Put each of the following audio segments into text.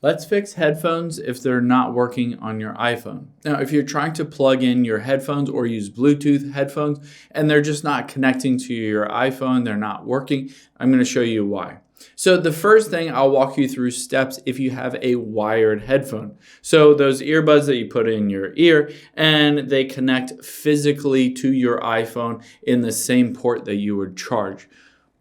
Let's fix headphones if they're not working on your iPhone. Now, if you're trying to plug in your headphones or use Bluetooth headphones and they're just not connecting to your iPhone, they're not working, I'm going to show you why. So the first thing, I'll walk you through steps if you have a wired headphone. So those earbuds that you put in your ear and they connect physically to your iPhone in the same port that you would charge.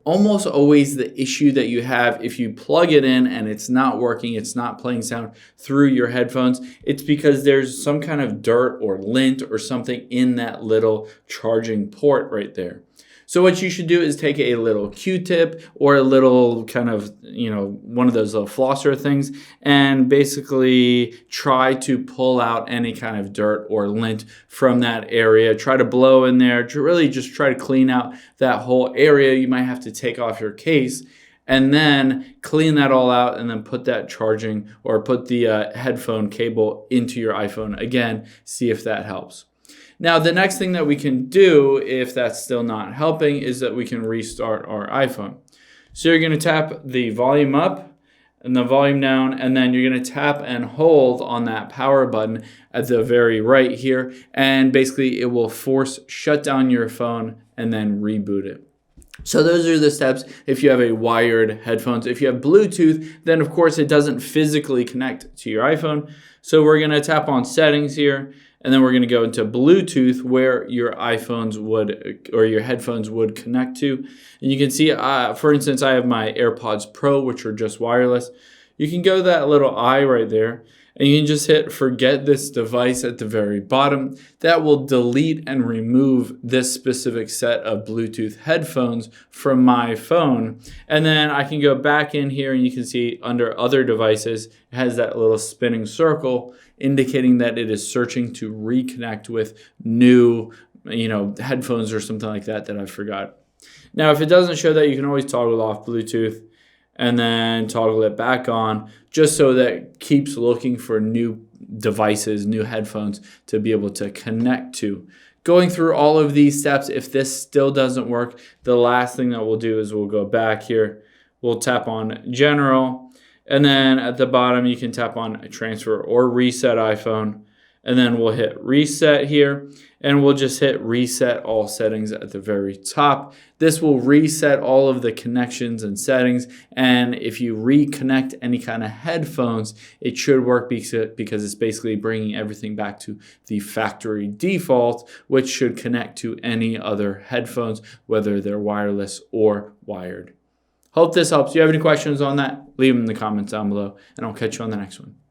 Almost always the issue that you have if you plug it in and it's not working, it's not playing sound through your headphones, it's because there's some kind of dirt or lint or something in that little charging port right there. So what you should do is take a little Q-tip or a little kind of, one of those little flosser things and basically try to pull out any kind of dirt or lint from that area. Try to blow in there to really just try to clean out that whole area. You might have to take off your case and then clean that all out and then put that charging or put the headphone cable into your iPhone. Again, see if that helps. Now, the next thing that we can do, if that's still not helping, is that we can restart our iPhone. So you're going to tap the volume up and the volume down, and then you're going to tap and hold on that power button at the very right here, and basically it will force shut down your phone and then reboot it. So those are the steps if you have a wired headphones. If you have Bluetooth, then of course it doesn't physically connect to your iPhone. So we're going to tap on settings here, and then we're going to go into Bluetooth where your iPhones would or your headphones would connect to. And you can see, for instance, I have my AirPods Pro, which are just wireless. You can go to that little eye right there, and you can just hit forget this device at the very bottom. That will delete and remove this specific set of Bluetooth headphones from my phone. And then I can go back in here and you can see under other devices, it has that little spinning circle indicating that it is searching to reconnect with new, headphones or something like that I forgot. Now, if it doesn't show that, you can always toggle off Bluetooth and then toggle it back on, just so that it keeps looking for new devices, new headphones to be able to connect to. Going through all of these steps, if this still doesn't work, the last thing that we'll do is we'll go back here, we'll tap on General, and then at the bottom you can tap on Transfer or Reset iPhone, and then we'll hit Reset here, and we'll just hit Reset All Settings at the very top. This will reset all of the connections and settings, and if you reconnect any kind of headphones, it should work because it's basically bringing everything back to the factory default, which should connect to any other headphones, whether they're wireless or wired. Hope this helps. If you have any questions on that, leave them in the comments down below, and I'll catch you on the next one.